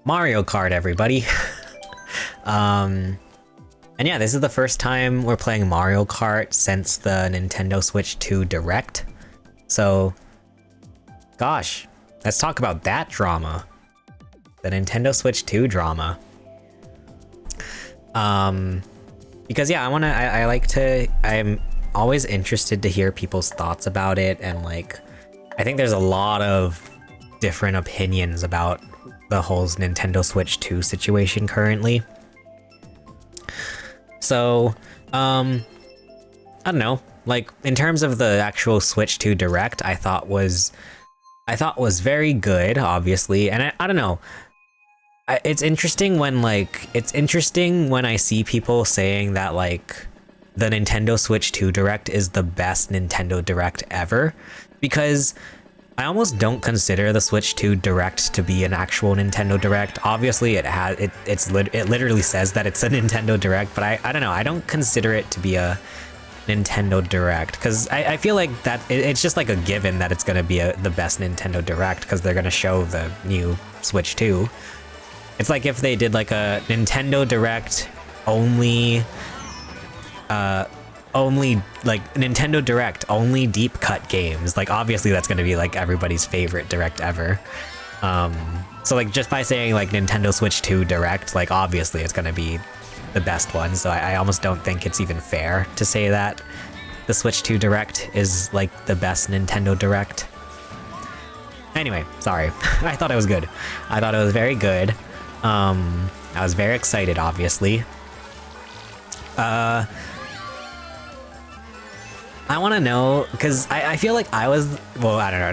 Mario Kart, everybody. And yeah, this is the first time we're playing Mario Kart since the Nintendo Switch 2 Direct. So, gosh, let's talk about that drama. The Nintendo Switch 2 drama. Because yeah, I'm always interested to hear people's thoughts about it, and like, I think there's a lot of different opinions about the whole Nintendo Switch 2 situation currently. So, I don't know, like, in terms of the actual Switch 2 Direct, I thought was very good, obviously, and I don't know. It's interesting when I see people saying that like the Nintendo Switch 2 Direct is the best Nintendo Direct ever, because I almost don't consider the Switch 2 Direct to be an actual Nintendo Direct. Obviously it literally says that it's a Nintendo Direct, but I don't know, I don't consider it to be a Nintendo Direct, because I feel like that it's just like a given that it's gonna be the best Nintendo Direct, because they're gonna show the new Switch 2. It's like if they did like a Nintendo Direct only like Nintendo Direct only deep cut games. Like obviously that's gonna be like everybody's favorite Direct ever. So like just by saying like Nintendo Switch 2 Direct, like obviously it's gonna be the best one. So I almost don't think it's even fair to say that the Switch 2 Direct is like the best Nintendo Direct. Anyway, sorry. I thought it was good. I thought it was very good. I was very excited, obviously. I want to know, because I feel like I was, well, I don't know,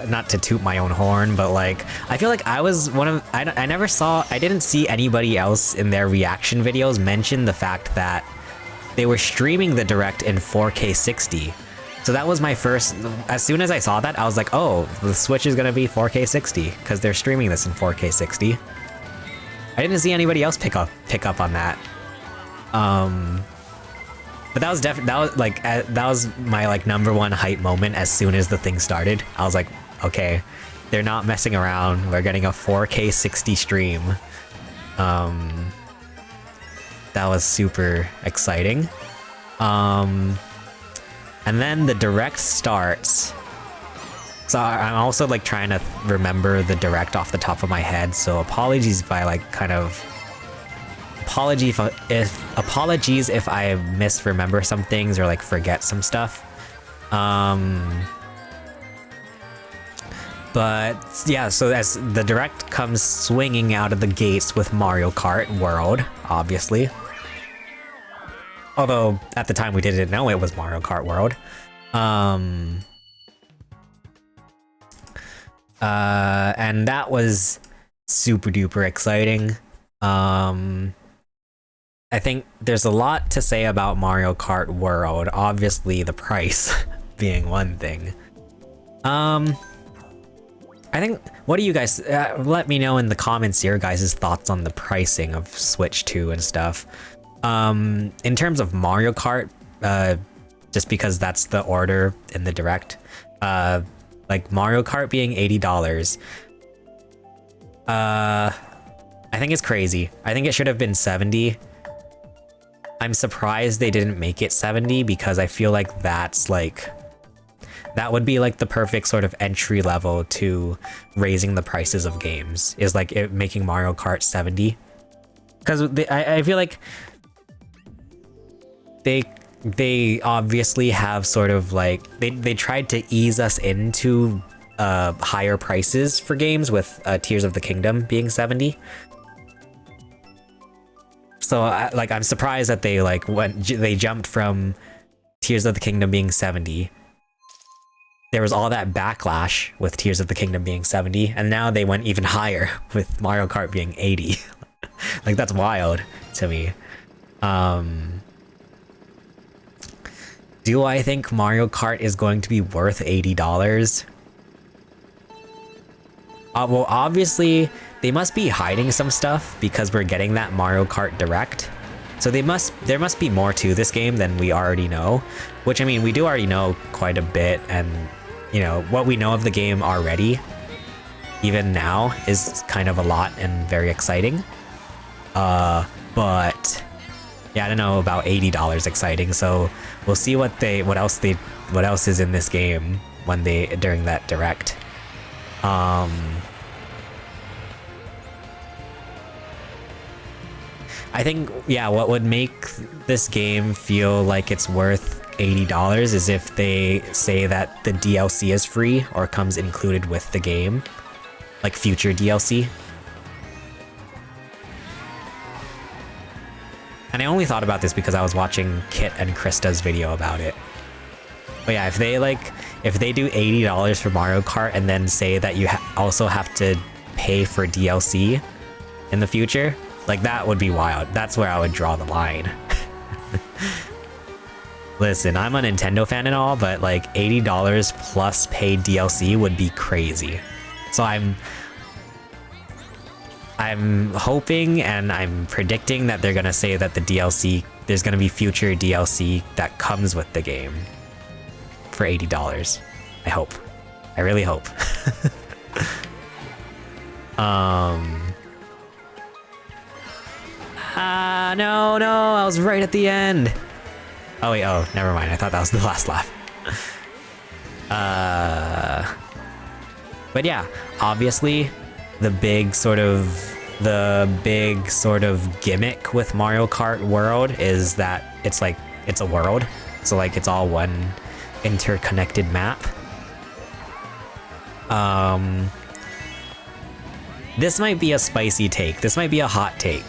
not to toot my own horn, but like I feel like I was one of, I didn't see anybody else in their reaction videos mention the fact that they were streaming the Direct in 4K 60. So that was my first, as soon as I saw that, I was like, oh, the Switch is gonna be 4K 60 because they're streaming this in 4K 60. I didn't see anybody else pick up on that. But that was that was my like #1 hype moment as soon as the thing started. I was like, okay, they're not messing around. We're getting a 4K 60 stream. That was super exciting. And then the Direct starts. So I'm also like trying to remember the Direct off the top of my head, so apologies if I like kind of apologies if I misremember some things or like forget some stuff. But yeah, so as the Direct comes swinging out of the gates with Mario Kart World, obviously. Although at the time we didn't know it was Mario Kart World. And that was super duper exciting. I think there's a lot to say about Mario Kart World, obviously the price being one thing. I think, what do you guys, let me know in the comments your guys' thoughts on the pricing of Switch 2 and stuff. In terms of Mario Kart, just because that's the order in the Direct, like Mario Kart being $80, I think it's crazy. I think it should have been 70. I'm surprised they didn't make it 70, because I feel like that would be like the perfect sort of entry level to raising the prices of games, is like making Mario Kart 70. Because I feel like they obviously have sort of like, they tried to ease us into higher prices for games with Tears of the Kingdom being 70. So I'm surprised that they jumped from Tears of the Kingdom being 70. There was all that backlash with Tears of the Kingdom being 70, and now they went even higher with Mario Kart being 80. Like, that's wild to me. Do I think Mario Kart is going to be worth $80? Well, obviously, they must be hiding some stuff because we're getting that Mario Kart Direct. So there must be more to this game than we already know. Which, I mean, we do already know quite a bit, and, you know, what we know of the game already, even now is kind of a lot and very exciting. But yeah, I don't know about $80 exciting, so we'll see what else is in this game when during that direct. I think, yeah, what would make this game feel like it's worth $80 is if they say that the DLC is free or comes included with the game, like future DLC. And I only thought about this because I was watching Kit and Krista's video about it. But yeah, if they do $80 for Mario Kart and then say that you also have to pay for DLC in the future, like that would be wild. That's where I would draw the line. Listen, I'm a Nintendo fan and all, but like $80 plus paid DLC would be crazy. So I'm hoping and I'm predicting that they're gonna say that there's gonna be future DLC that comes with the game for $80. I hope. I really hope. No, I was right at the end. Oh wait, never mind. I thought that was the last lap. But yeah, obviously the big sort of gimmick with Mario Kart World is that it's a world. So like it's all one interconnected map. This might be a spicy take. This might be a hot take.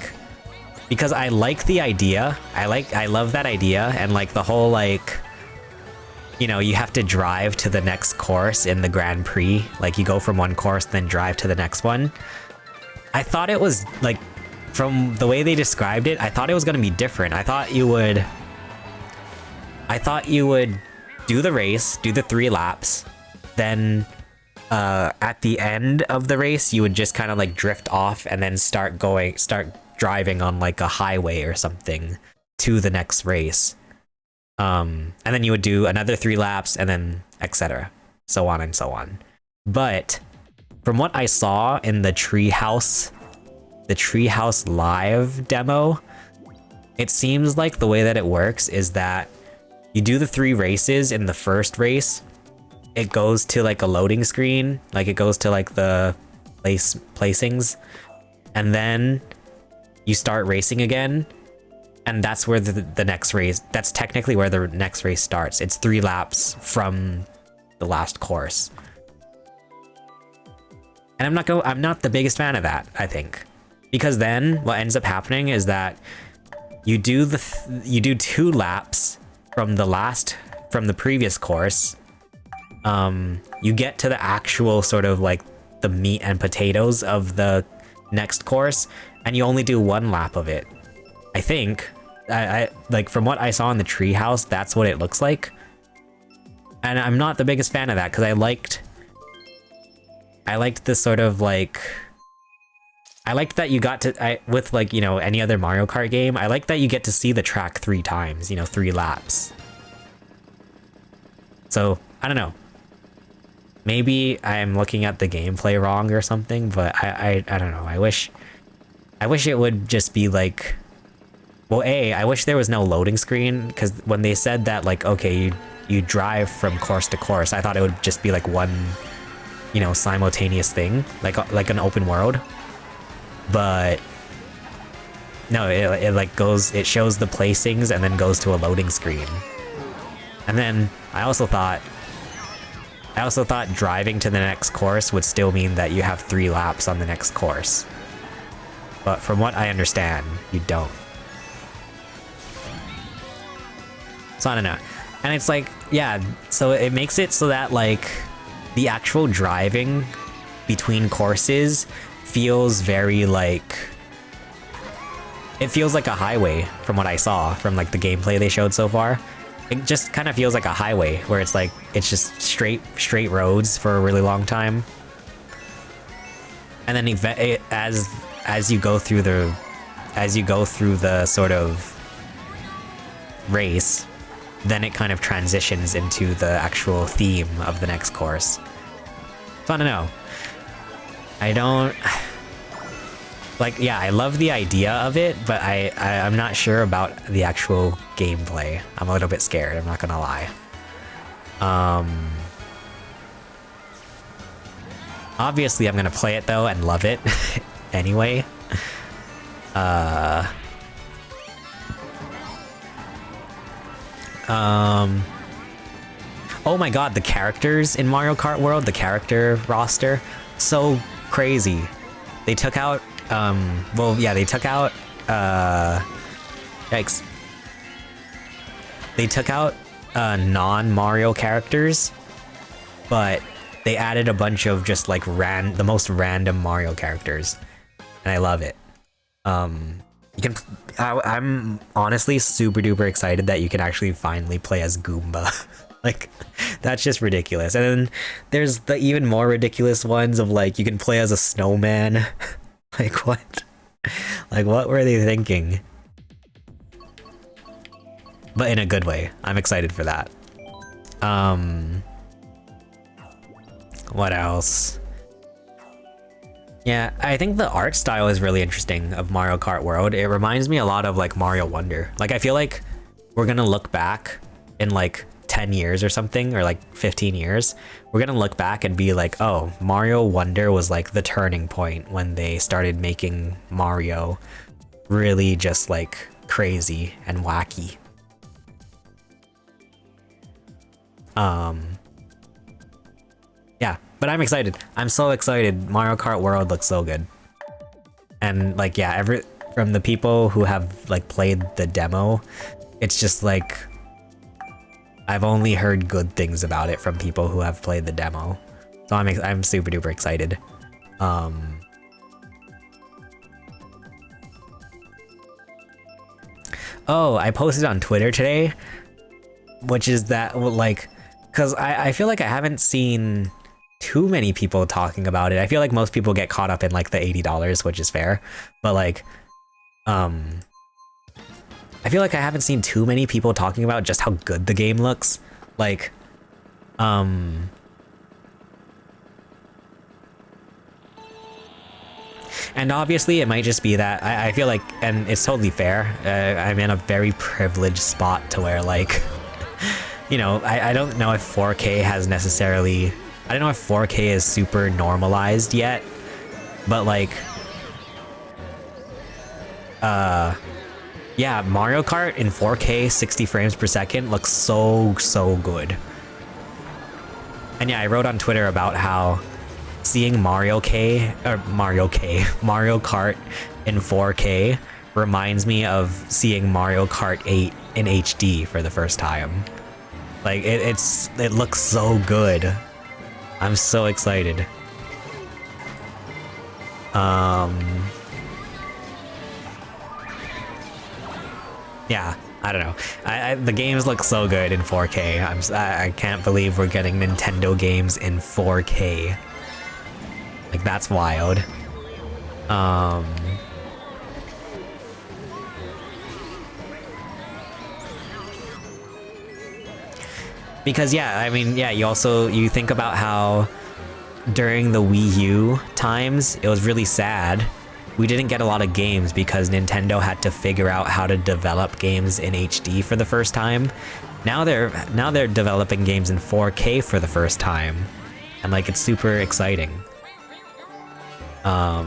Because I like the idea. I love that idea, and like the whole like, you know, you have to drive to the next course in the Grand Prix. Like you go from one course, then drive to the next one. I thought it was like, from the way they described it, I thought it was gonna be different. I thought you would do the race, do the 3 laps, then at the end of the race, you would just kind of like drift off and then start driving on like a highway or something to the next race. And then you would do another 3 laps and then etc. So on and so on. But from what I saw in the Treehouse live demo, it seems like the way that it works is that you do the 3 races in the first race. It goes to like a loading screen, like it goes to like the placings, and then you start racing again, and that's where the next race, that's technically where the next race starts. It's 3 laps from the last course. And I'm not the biggest fan of that, I think. Because then what ends up happening is that you do 2 laps from the previous course. You get to the actual sort of like the meat and potatoes of the next course, and you only do 1 lap of it. I think, I like from what I saw in the treehouse, that's what it looks like. And I'm not the biggest fan of that because I liked this sort of like, I liked that you got to, with like, you know, any other Mario Kart game, I like that you get to see the track 3 times, you know, 3 laps. So, I don't know. Maybe I'm looking at the gameplay wrong or something, but I don't know. I wish it would just be like, well, I wish there was no loading screen, because when they said that, like, okay, you drive from course to course, I thought it would just be like one, you know, simultaneous thing, like an open world. But no, it like goes, it shows the placings and then goes to a loading screen. And then I also thought driving to the next course would still mean that you have 3 laps on the next course. But from what I understand, you don't. So I don't know. And it's like, yeah, so it makes it so that like the actual driving between courses feels very like, it feels like a highway from what I saw from like the gameplay they showed so far. It just kind of feels like a highway where it's like, it's just straight roads for a really long time. And then as you go through the sort of race, then it kind of transitions into the actual theme of the next course. So I don't know. I don't... Like, yeah, I love the idea of it, but I'm not sure about the actual gameplay. I'm a little bit scared, I'm not gonna lie. Obviously I'm gonna play it though and love it anyway. Oh my god, the characters in Mario Kart World, the character roster, so crazy. They took out, well, yeah, they took out, yikes. They took out, non-Mario characters, but they added a bunch of just like the most random Mario characters, and I love it. You can, I'm honestly super duper excited that you can actually finally play as Goomba. Like, that's just ridiculous. And then there's the even more ridiculous ones of like, you can play as a snowman. Like, what? Like, what were they thinking? But in a good way. I'm excited for that. What else? Yeah, I think the art style is really interesting of Mario Kart World. It reminds me a lot of like Mario Wonder. Like, I feel like we're gonna look back in like 10 years or something, or like 15 years. We're gonna look back and be like, oh, Mario Wonder was like the turning point when they started making Mario really just like crazy and wacky. Yeah, but I'm excited. I'm so excited. Mario Kart World looks so good. And like, yeah, from the people who have like played the demo, it's just like, I've only heard good things about it from people who have played the demo. So I'm super duper excited. Oh, I posted on Twitter today, which is that, like, because I feel like I haven't seen too many people talking about it. I feel like most people get caught up in like the $80, which is fair, but like, I feel like I haven't seen too many people talking about just how good the game looks. Like, and obviously it might just be that I feel like, and it's totally fair, I'm in a very privileged spot to where like, you know, I don't know if 4K has necessarily, I don't know if 4K is super normalized yet, but like, yeah, Mario Kart in 4K 60 frames per second looks so good. And yeah, I wrote on Twitter about how seeing Mario Kart in 4K reminds me of seeing Mario Kart 8 in HD for the first time. Like, it looks so good. I'm so excited. Yeah, I don't know. The games look so good in 4K. I can't believe we're getting Nintendo games in 4K. Like, that's wild. Because yeah, I mean, yeah, you think about how during the Wii U times, it was really sad. We didn't get a lot of games because Nintendo had to figure out how to develop games in HD for the first time. Now they're developing games in 4K for the first time. And like, it's super exciting. Yeah,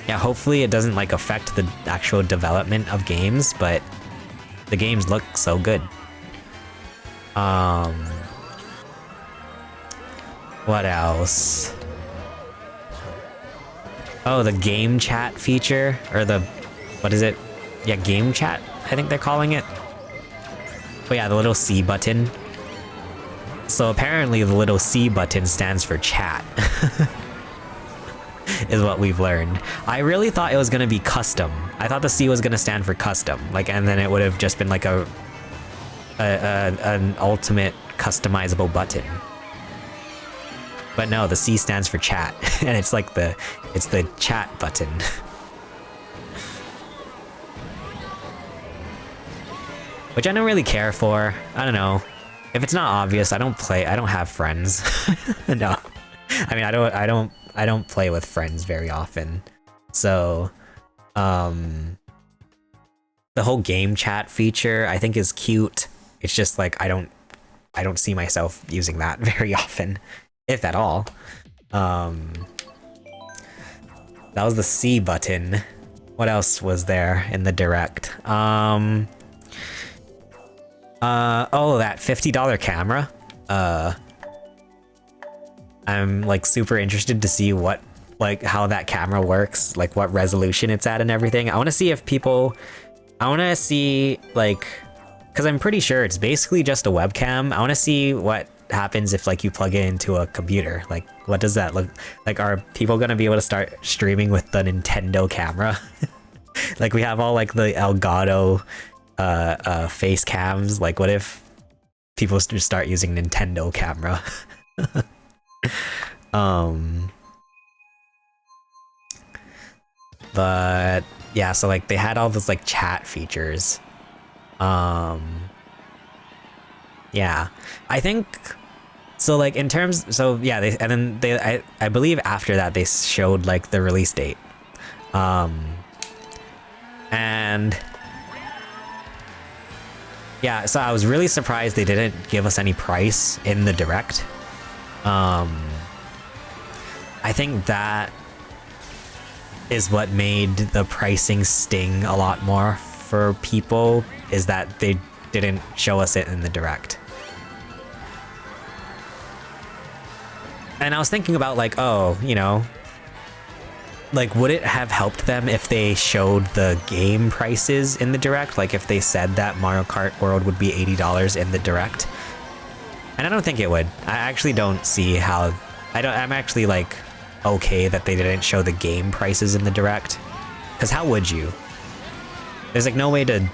hopefully it doesn't like affect the actual development of games, but the games look so good. What else? Oh, the game chat feature, or the, what is it? Yeah, game chat, I think they're calling it. But yeah, the little C button. So apparently the little C button stands for chat. Is what we've learned. I really thought it was gonna be custom. I thought the C was gonna stand for custom, like, and then it would have just been like an ultimate customizable button. But no, the C stands for chat, and it's like it's the chat button. Which I don't really care for. I don't know. If it's not obvious, I don't have friends. No. I mean, I don't play with friends very often, so the whole game chat feature I think is cute. It's just like I don't see myself using that very often, if at all. That was the C button. What else was there in the direct? Oh, that $50 camera. I'm like super interested to see what, like, how that camera works, like what resolution it's at and everything. I want to see if people, I want to see like, because I'm pretty sure it's basically just a webcam. I want to see what happens if like you plug it into a computer. Like, what does that look like? Are people gonna be able to start streaming with the Nintendo camera? Like we have all like the Elgato face cams. Like what if people just start using Nintendo camera? But yeah, so like they had all those like chat features. Yeah, I think so. Like in terms, so yeah, I believe after that they showed like the release date, and yeah, so I was really surprised they didn't give us any price in the direct. I think that is what made the pricing sting a lot more for people, is that they didn't show us it in the direct. And I was thinking about like, oh, you know, like would it have helped them if they showed the game prices in the direct? Like if they said that Mario Kart World would be $80 in the direct? And I don't think it would. I actually don't see how, I'm actually like okay that they didn't show the game prices in the direct. Because how would you? There's like no way to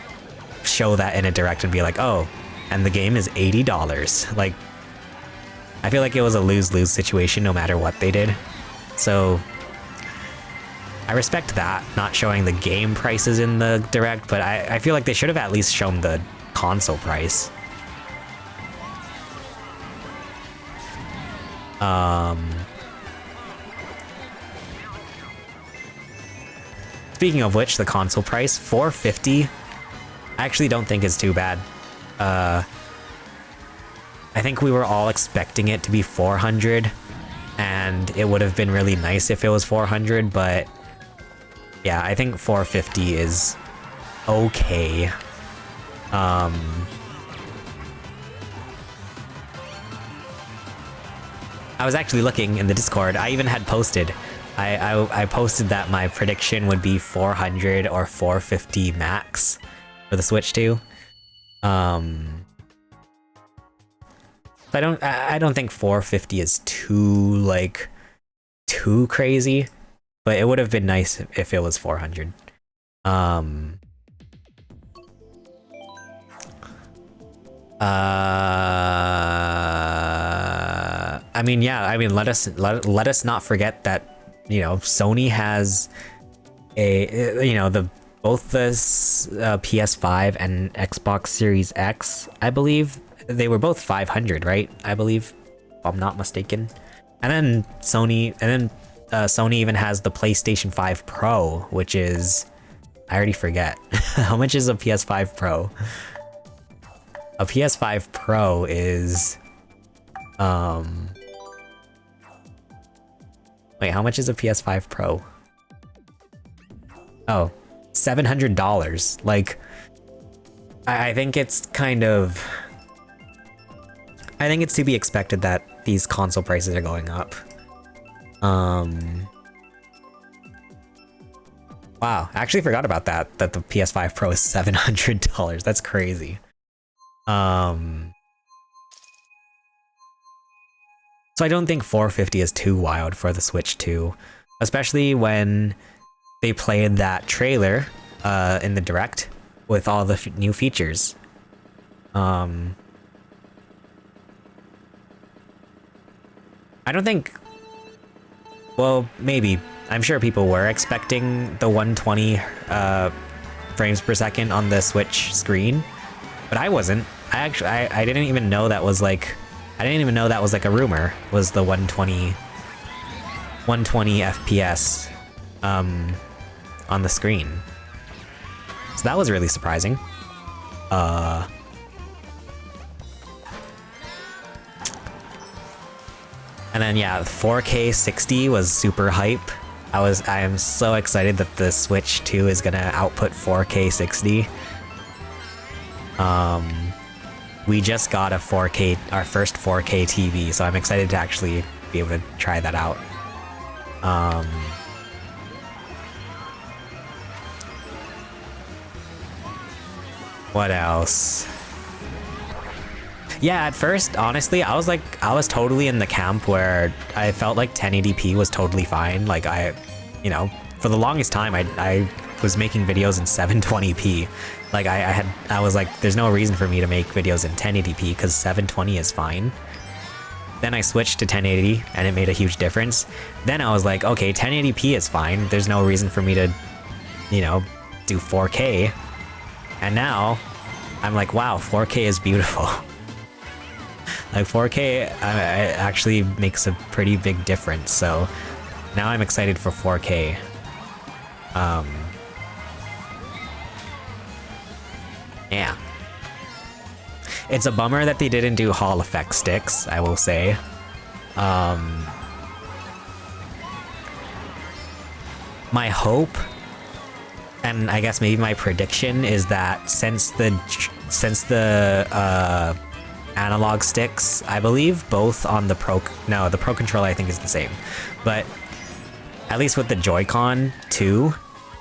show that in a direct and be like, oh, and the game is $80. Like, I feel like it was a lose-lose situation no matter what they did. So I respect that, not showing the game prices in the direct, but I feel like they should have at least shown the console price. Speaking of which, the console price, $450, I actually don't think is too bad. I think we were all expecting it to be 400, and it would have been really nice if it was 400, but yeah, I think 450 is okay. I was actually looking in the Discord. I even had posted. I posted that my prediction would be 400 or 450 max for the Switch 2. I don't think 450 is too crazy, but it would have been nice if it was 400. I mean, yeah, I mean, let us not forget that, you know, Sony has a, you know, both the PS5 and Xbox Series X, I believe they were both 500, right? I believe, if I'm not mistaken. And then Sony even has the PlayStation 5 Pro, which is, I already forget. How much is a PS5 Pro? A PS5 Pro is, wait, how much is a PS5 Pro? Oh, $700. Like, I think it's kind of, I think it's to be expected that these console prices are going up. Wow, I actually forgot about that the PS5 Pro is $700. That's crazy. So I don't think 450 is too wild for the Switch 2, especially when they played that trailer in the Direct with all the new features. I don't think, well, maybe. I'm sure people were expecting the 120 frames per second on the Switch screen, but I wasn't. I didn't even know that was like, I didn't even know that was like a rumor, was the 120 120 FPS on the screen. So that was really surprising. And then yeah, 4K 60 was super hype. I am so excited that the Switch 2 is gonna output 4K 60. We just got a 4K, our first 4K TV, so I'm excited to actually be able to try that out. What else? Yeah, at first, honestly, I was totally in the camp where I felt like 1080p was totally fine. Like you know, for the longest time, I was making videos in 720p. Like I was like, there's no reason for me to make videos in 1080p because 720 is fine. Then I switched to 1080 and it made a huge difference. Then I was like, okay, 1080p is fine. There's no reason for me to, you know, do 4K. And now I'm like, wow, 4K is beautiful. Like 4K it actually makes a pretty big difference. So now I'm excited for 4K. Yeah. It's a bummer that they didn't do Hall effect sticks, I will say. My hope, and I guess maybe my prediction, is that since the analog sticks, I believe, both on the the Pro Controller I think is the same, but at least with the Joy-Con 2,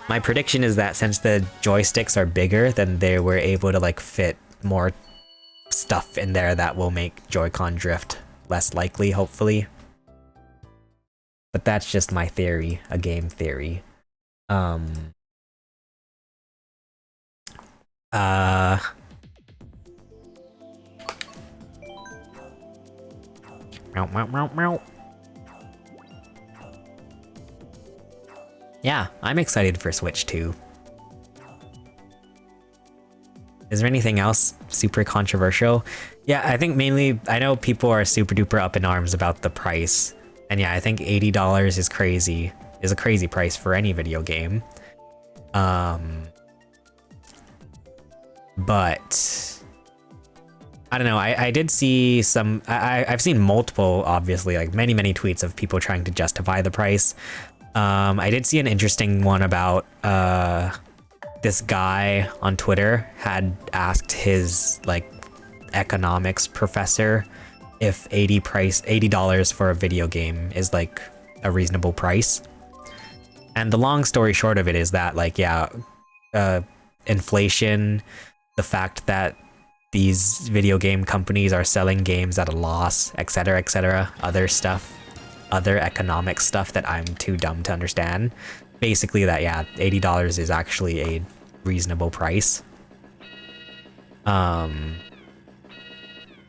my prediction is that since the joysticks are bigger, then they were able to like fit more stuff in there that will make Joy-Con drift less likely, hopefully. But that's just my theory, a game theory. Yeah, I'm excited for Switch 2. Is there anything else super controversial? Yeah, I think mainly, I know people are super duper up in arms about the price. And yeah, I think $80 is crazy, is a crazy price for any video game. But I don't know, I did see some, I've seen multiple, obviously, like many tweets of people trying to justify the price. I did see an interesting one about this guy on Twitter had asked his like economics professor if $80 for a video game is like a reasonable price. And the long story short of it is that, like, yeah, inflation, the fact that these video game companies are selling games at a loss, etc., other stuff, other economic stuff that I'm too dumb to understand. Basically that, yeah, $80 is actually a reasonable price.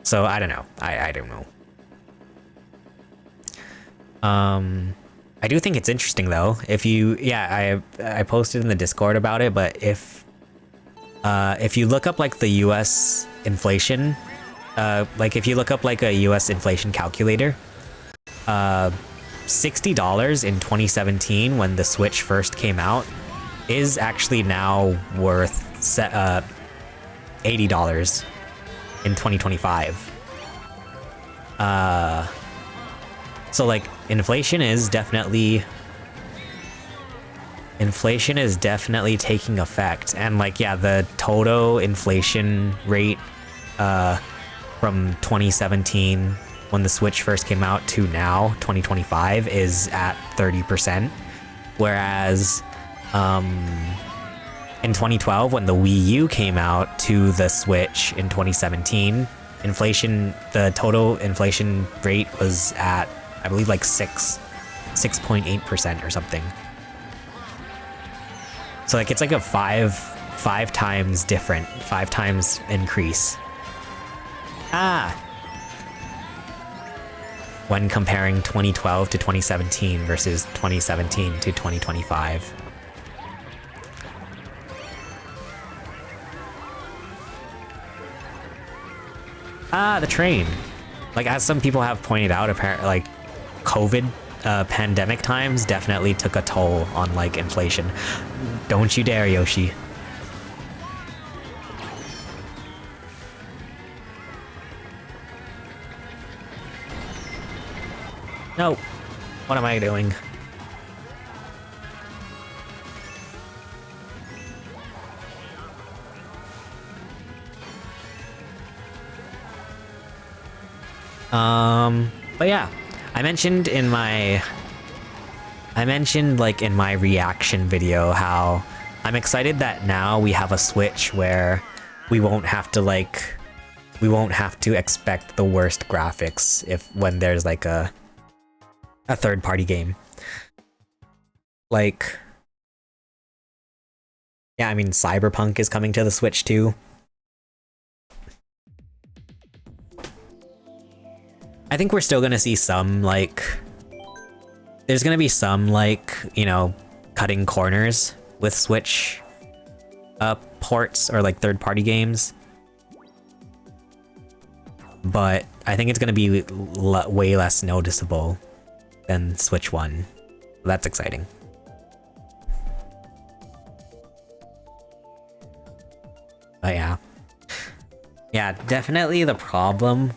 So I don't know. I don't know. I do think it's interesting though. If you, yeah, I posted in the Discord about it, but if you look up like the US inflation, like if you look up like a US inflation calculator, $60 in 2017 when the Switch first came out is actually now worth $80 in 2025. So like inflation is definitely taking effect, and like, yeah, the total inflation rate from 2017 when the Switch first came out to now 2025 is at 30%, whereas in 2012 when the Wii U came out to the Switch in 2017, the total inflation rate was at, I believe, like 6.8% or something. So like it's like a five times different, 5 times increase. When comparing 2012 to 2017 versus 2017 to 2025. The train. Like, as some people have pointed out, apparently, like, COVID pandemic times definitely took a toll on like inflation. Don't you dare, Yoshi. No. What am I doing? But yeah, I mentioned like in my reaction video how I'm excited that now we have a Switch where we won't have to expect the worst graphics when there's like a third-party game. Like, yeah, I mean, Cyberpunk is coming to the Switch too. I think we're still gonna see some, like... There's gonna be some, like, you know, cutting corners with Switch ports or, like, third-party games. But I think it's gonna be way less noticeable than Switch 1. That's exciting. But yeah. Yeah, definitely the problem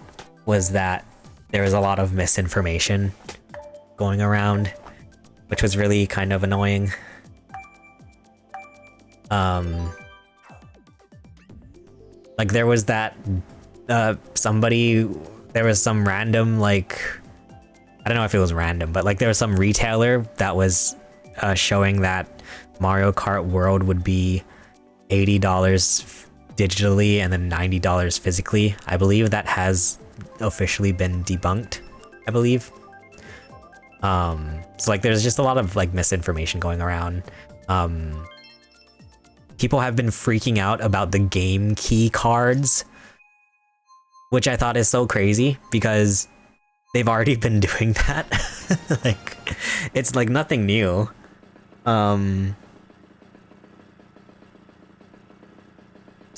was that there was a lot of misinformation going around, which was really kind of annoying. Like there was that there was some random, like, I don't know if it was random, but like there was some retailer that was showing that Mario Kart World would be $80 digitally and then $90 physically. I believe that has officially been debunked, I believe. So like there's just a lot of like misinformation going around. People have been freaking out about the game key cards, which I thought is so crazy because they've already been doing that. Like, it's like nothing new. So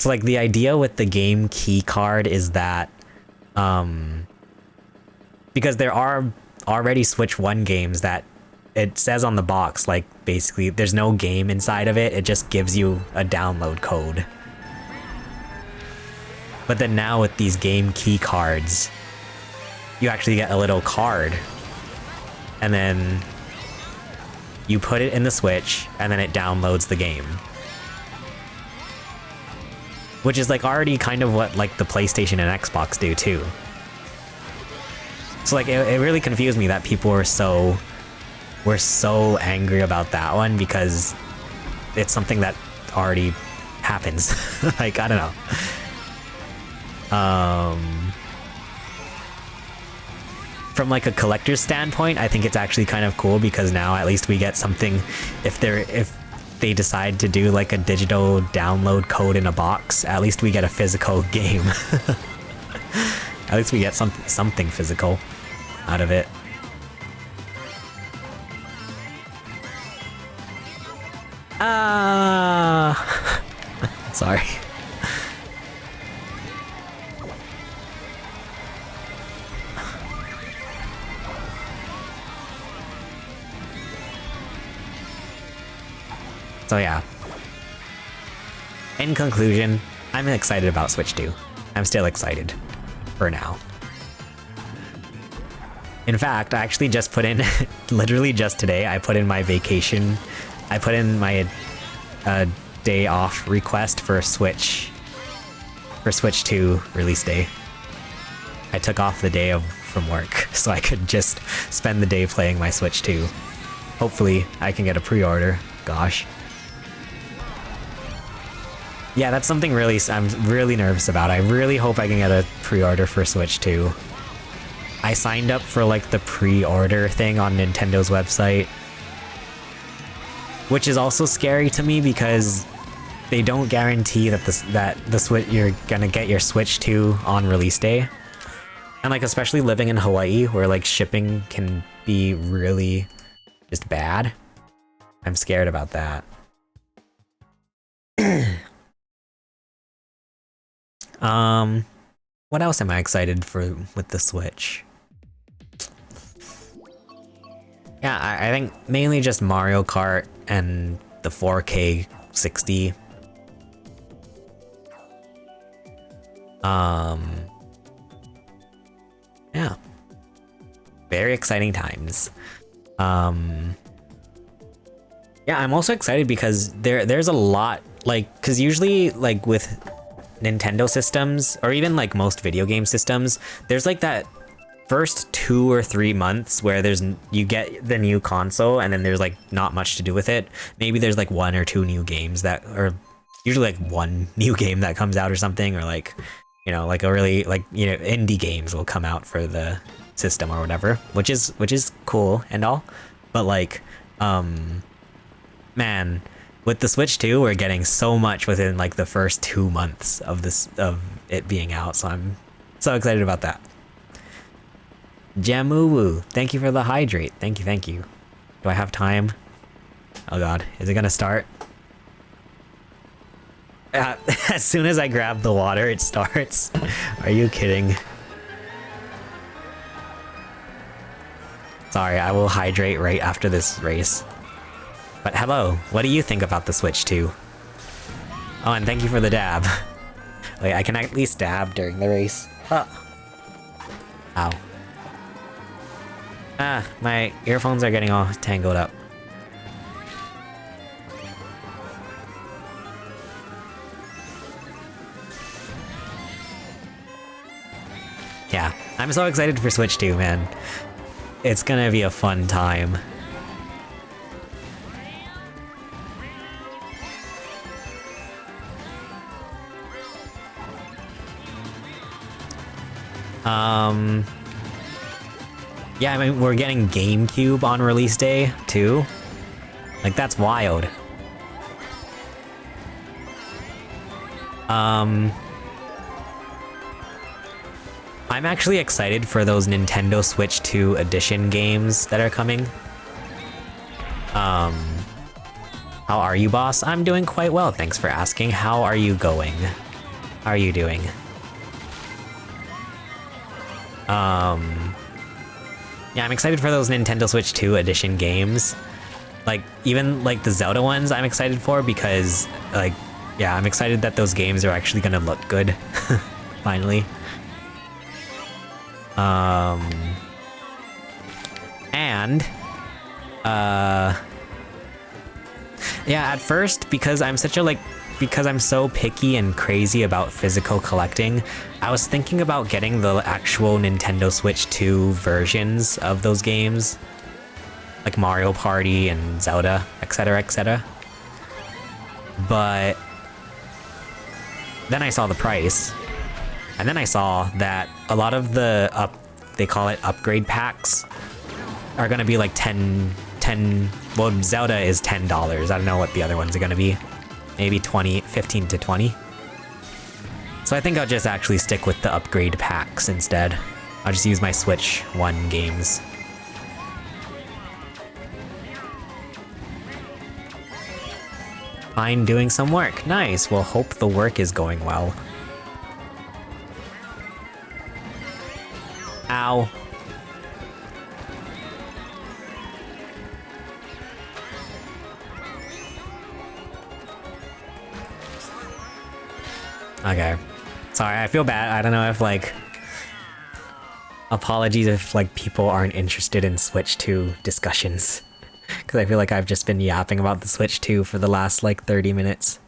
like the idea with the game key card is that because there are already Switch 1 games that it says on the box, like basically there's no game inside of it, it just gives you a download code. But then now with these game key cards, you actually get a little card and then you put it in the Switch and then it downloads the game. Which is like already kind of what like the PlayStation and Xbox do too. So like it really confused me that people were so angry about that one because it's something that already happens. Like, I don't know. From like a collector's standpoint, I think it's actually kind of cool because now at least we get something if they decide to do like a digital download code in a box, at least we get a physical game. At least we get something physical out of it. Sorry. So yeah. In conclusion, I'm excited about Switch 2. I'm still excited. For now. In fact, I actually just put in, literally just today, I put in my vacation, I put in my day off request for Switch 2 release day. I took off the day from work so I could just spend the day playing my Switch 2. Hopefully I can get a pre-order. Gosh. Yeah, that's something I'm really nervous about. I really hope I can get a pre-order for Switch 2. I signed up for like the pre-order thing on Nintendo's website, which is also scary to me because they don't guarantee that the Switch you're gonna get your Switch 2 on release day. And like especially living in Hawaii where like shipping can be really just bad. I'm scared about that. What else am I excited for with the Switch? Yeah, I think mainly just Mario Kart and the 4K 60. Yeah. Very exciting times. Yeah, I'm also excited because there's a lot, like, because usually, like, with Nintendo systems, or even, like, most video game systems, there's, like, that first 2 or 3 months where you get the new console and then there's, like, not much to do with it. Maybe there's, like, 1 or 2 new games that, or usually, like, 1 new game that comes out or something, or, like, you know, like, a really, like, you know, indie games will come out for the system or whatever, which is cool and all. But, like, man, with the Switch 2, we're getting so much within like the first 2 months of it being out, so I'm so excited about that. Jamuwu, thank you for the hydrate. Thank you, thank you. Do I have time? Oh god, is it gonna start? As soon as I grab the water, it starts. Are you kidding? Sorry, I will hydrate right after this race. But hello, what do you think about the Switch 2? Oh, and thank you for the dab. Wait, I can at least dab during the race. Huh. Ow. Ah, my earphones are getting all tangled up. Yeah, I'm so excited for Switch 2, man. It's gonna be a fun time. Yeah, I mean, we're getting GameCube on release day, too. Like, that's wild. I'm actually excited for those Nintendo Switch 2 edition games that are coming. How are you, boss? I'm doing quite well, thanks for asking. How are you going? How are you doing? Yeah, I'm excited for those Nintendo Switch 2 edition games. Like, even, like, the Zelda ones I'm excited for because, like, yeah, I'm excited that those games are actually gonna look good. Finally. And, yeah, at first, because I'm so picky and crazy about physical collecting, I was thinking about getting the actual Nintendo Switch 2 versions of those games, like Mario Party and Zelda, etc., etc. But then I saw the price, and then I saw that a lot of the they call it upgrade packs, are gonna be like 10, well, Zelda is $10. I don't know what the other ones are gonna be. Maybe 15 to 20. So I think I'll just actually stick with the upgrade packs instead. I'll just use my Switch 1 games. Fine, doing some work. Nice, well, hope the work is going well. Ow. Okay. Sorry, I feel bad. I don't know if, like... Apologies if, like, people aren't interested in Switch 2 discussions. Because I feel like I've just been yapping about the Switch 2 for the last, like, 30 minutes.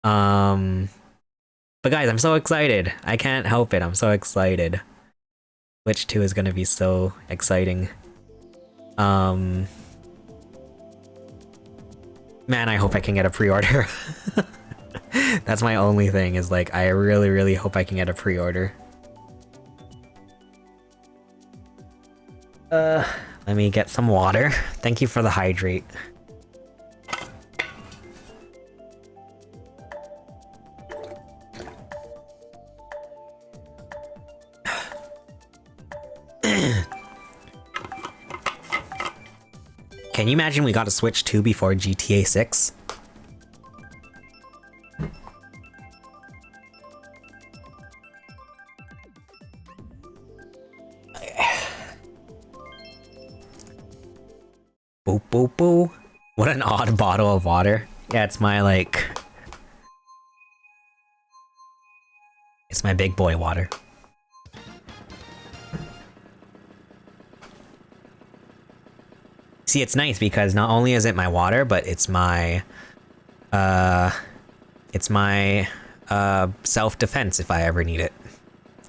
But guys, I'm so excited. I can't help it. I'm so excited. Switch 2 is gonna be so exciting. Man, I hope I can get a pre-order. That's my only thing, is like, I really, really hope I can get a pre-order. Let me get some water. Thank you for the hydrate. Can you imagine we got a Switch 2 before GTA 6? boop, boop. What an odd bottle of water. Yeah, it's my, like... It's my big boy water. See, it's nice because not only is it my water, but it's my... self-defense if I ever need it.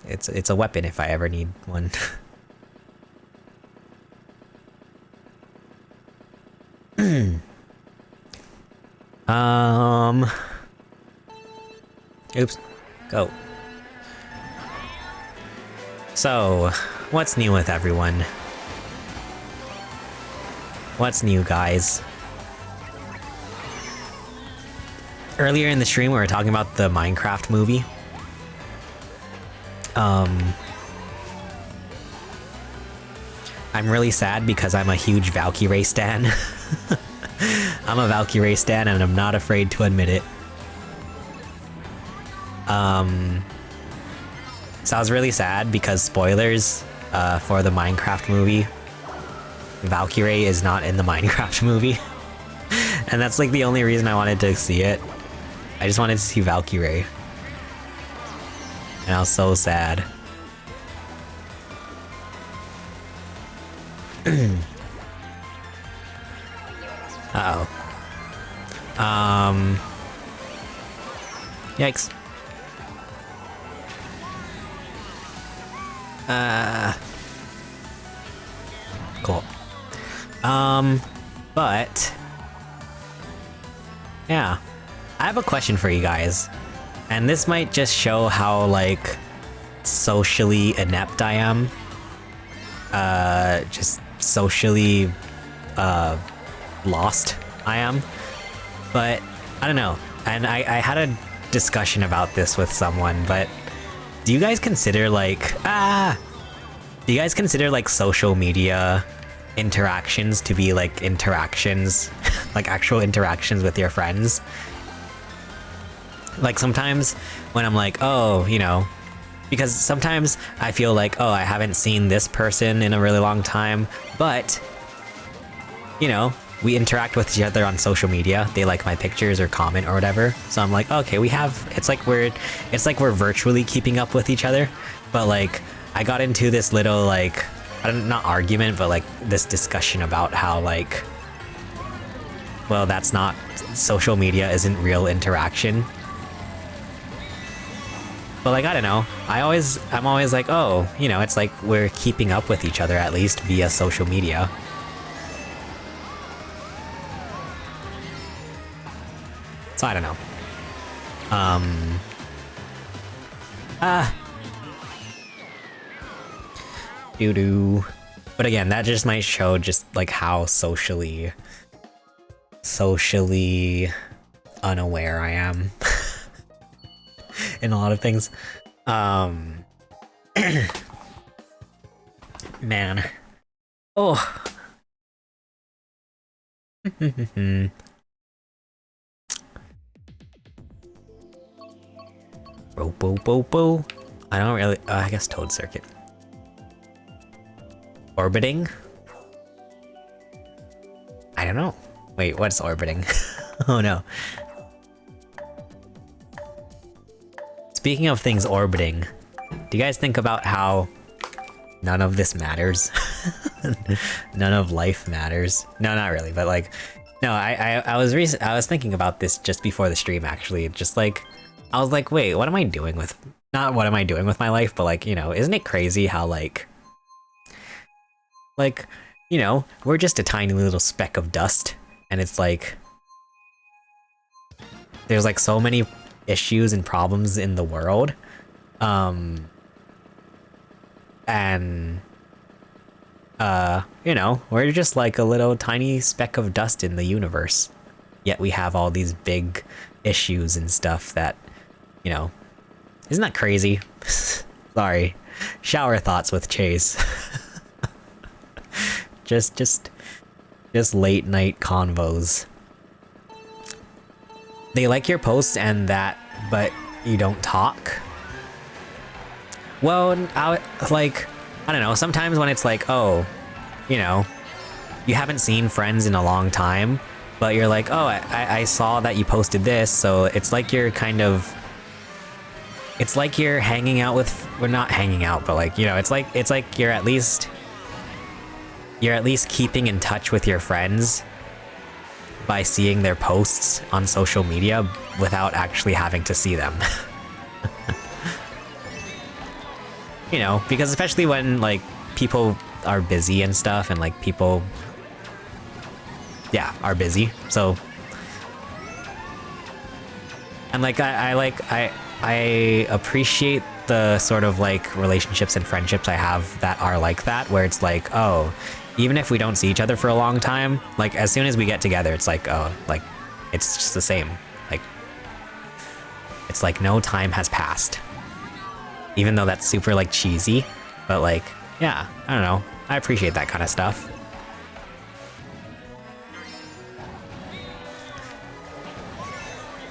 It's a weapon if I ever need one. Oops. Go. So, what's new with everyone? What's new, guys? Earlier in the stream, we were talking about the Minecraft movie. I'm really sad because I'm a huge Valkyrie stan. I'm a Valkyrie stan and I'm not afraid to admit it. So I was really sad because spoilers for the Minecraft movie. Valkyrie is not in the Minecraft movie. And that's like the only reason I wanted to see it. I just wanted to see Valkyrie. And I was so sad. Uh-oh. Yikes. Cool. But... yeah. I have a question for you guys. And this might just show how, like, socially inept I am. Just socially, lost I am. But, I don't know. And I had a discussion about this with someone, but do you guys consider, like, do you guys consider, like, social media interactions to be, like, interactions, like, actual interactions with your friends? Like, sometimes when I'm like, oh, you know, because sometimes I feel like, oh, I haven't seen this person in a really long time, but, you know, we interact with each other on social media. They like my pictures or comment or whatever. So I'm like, okay, we have, it's like we're virtually keeping up with each other. But like, I got into this little, like, not argument, but like this discussion about how, like, well, that's not, social media isn't real interaction. But like, I don't know, I'm always like, oh, you know, it's like we're keeping up with each other at least via social media. So I don't know. Doo-doo. But again, that just might show just like how socially unaware I am. In a lot of things. Man. Oh. Bo. I don't really, I guess Toad Circuit. Orbiting? I don't know. Wait, what's orbiting? Oh no. Speaking of things orbiting, do you guys think about how none of this matters? None of life matters. No, not really, but like, no, I was thinking about this just before the stream actually. Just like, I was like, wait, what am I doing with, not what am I doing with my life, but like, you know, isn't it crazy how like, you know, we're just a tiny little speck of dust, and it's like, there's like so many issues and problems in the world, and you know, we're just like a little tiny speck of dust in the universe, yet we have all these big issues and stuff that, you know, isn't that crazy? Sorry, shower thoughts with Chase. just late night convos. They like your posts and that, but you don't talk? Well, I don't know, sometimes when it's like, oh, you know, you haven't seen friends in a long time, but you're like, oh, I saw that you posted this, so it's like you're kind of, it's like you're hanging out with, we're not hanging out, but like, you know, it's like you're at least keeping in touch with your friends by seeing their posts on social media without actually having to see them. You know, because especially when like people are busy and stuff, and like people, yeah, are busy. So, and like I appreciate the sort of like relationships and friendships I have that are like that, where it's like, oh, even if we don't see each other for a long time, like as soon as we get together, it's like, oh, like it's just the same. Like it's like no time has passed. Even though that's super like cheesy, but like, yeah, I don't know. I appreciate that kind of stuff.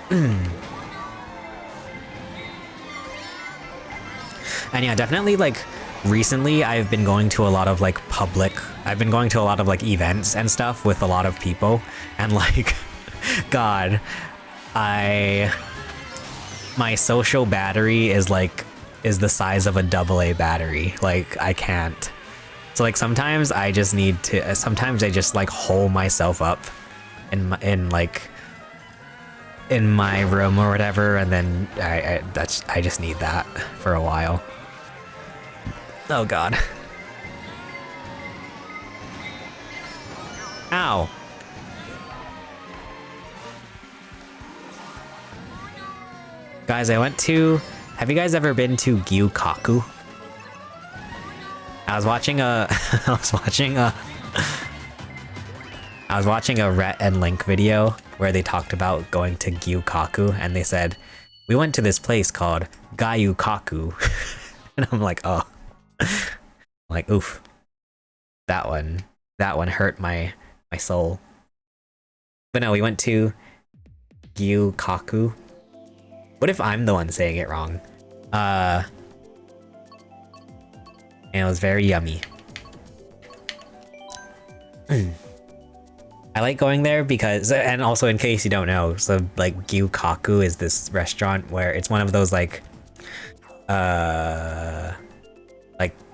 And yeah, definitely like recently I've been going to a lot of like I've been going to a lot of like events and stuff with a lot of people, and like, God, my social battery is the size of a AA battery. Like I can't. So like sometimes I just need to, sometimes I just like hole myself up in my room or whatever, and then I just need that for a while. Oh God. Ow. Guys, have you guys ever been to Gyukaku? I was watching a Rhett and Link video where they talked about going to Gyukaku, and they said, we went to this place called Gayukaku. And I'm like, oh. I'm like, oof. That one hurt my soul. But no, we went to Gyukaku. What if I'm the one saying it wrong? And it was very yummy. I like going there because, and also in case you don't know, so like Gyukaku is this restaurant where it's one of those like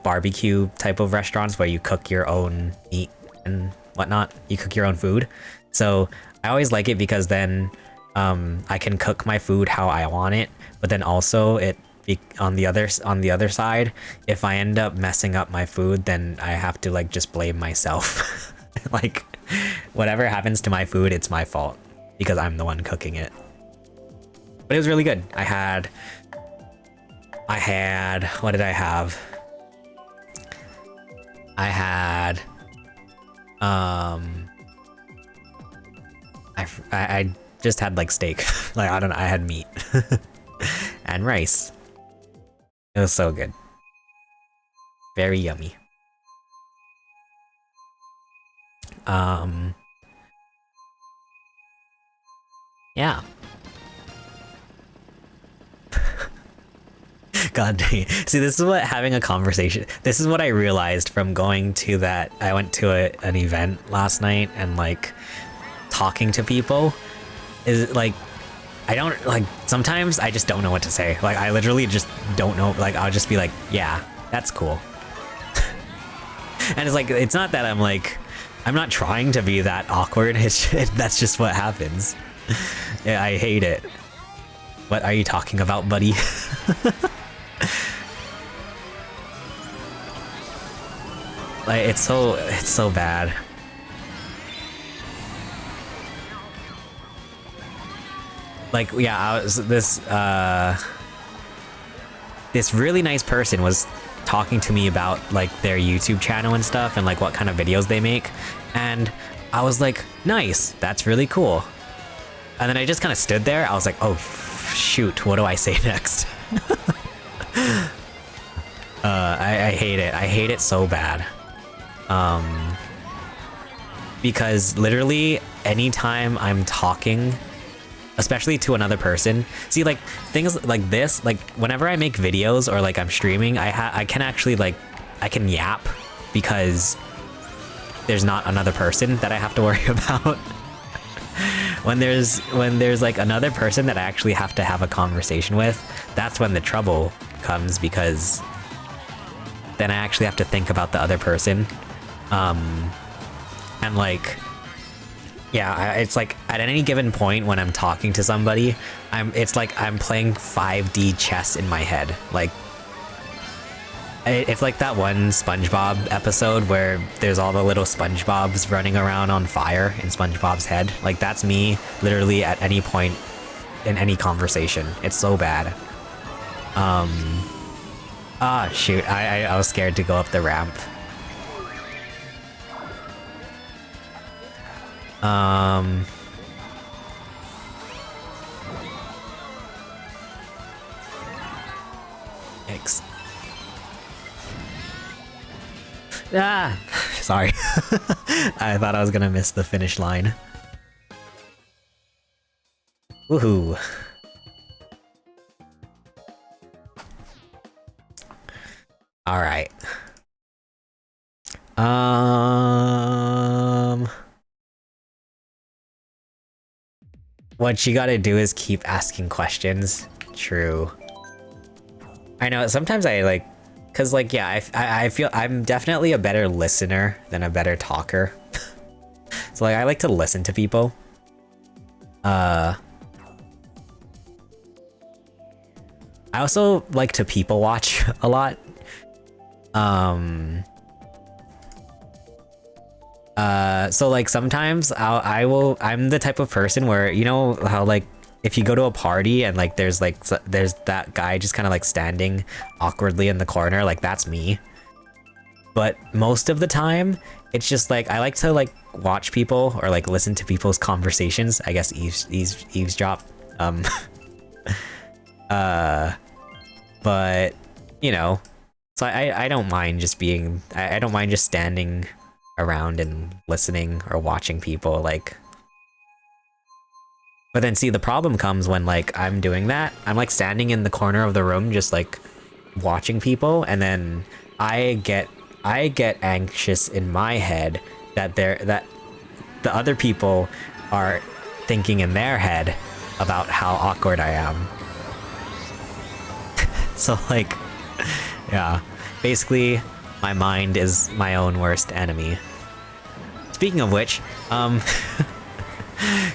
barbecue type of restaurants where you cook your own meat and whatnot. You cook your own food. So I always like it because then I can cook my food how I want it, but then also on the other side, if I end up messing up my food, then I have to like just blame myself. Like whatever happens to my food, it's my fault because I'm the one cooking it. But it was really good. I had what did I have? I had I just had like steak. Like I don't know, I had meat and rice. It was so good. Very yummy. Yeah. God dang it. See, this is what having a conversation, this is what I realized from going to that, I went to an event last night and like talking to people, is like, I don't, like, sometimes I just don't know what to say. Like, I literally just don't know, like, I'll just be like, yeah, that's cool. And it's like, it's not that I'm like, I'm not trying to be that awkward, that's just what happens. Yeah, I hate it. What are you talking about, buddy? Like, it's so bad. Like, yeah, this really nice person was talking to me about like their YouTube channel and stuff and like what kind of videos they make, and I was like, nice, that's really cool. And then I just kind of stood there. I was like, oh shoot, what do I say next? I hate it. I hate it so bad. Because literally anytime I'm talking, especially to another person, see, like things like this, like whenever I make videos or like I'm streaming, I can actually like, I can yap because there's not another person that I have to worry about. when there's like another person that I actually have to have a conversation with, that's when the trouble comes, because then I actually have to think about the other person. And like, yeah, it's like at any given point when I'm talking to somebody, it's like I'm playing 5D chess in my head. Like, it's like that one SpongeBob episode where there's all the little SpongeBobs running around on fire in SpongeBob's head. Like, that's me literally at any point in any conversation. It's so bad. Ah, shoot, I was scared to go up the ramp. Yikes. Ah, sorry. I thought I was gonna miss the finish line. Woohoo. All right. What you gotta do is keep asking questions. True. I know, sometimes I like, cause like, yeah, I feel I'm definitely a better listener than a better talker. So like, I like to listen to people. I also like to people watch a lot. So like sometimes I'm the type of person where, you know how like if you go to a party and like there's that guy just kind of like standing awkwardly in the corner, like that's me. But most of the time it's just like I like to like watch people or like listen to people's conversations, I guess eavesdrop. But you know, so I don't mind just being, I don't mind just standing around and listening or watching people, like. But then see, the problem comes when like I'm doing that, I'm like standing in the corner of the room just like watching people, and then I get anxious in my head that the other people are thinking in their head about how awkward I am. So like, yeah, basically my mind is my own worst enemy. Speaking of which,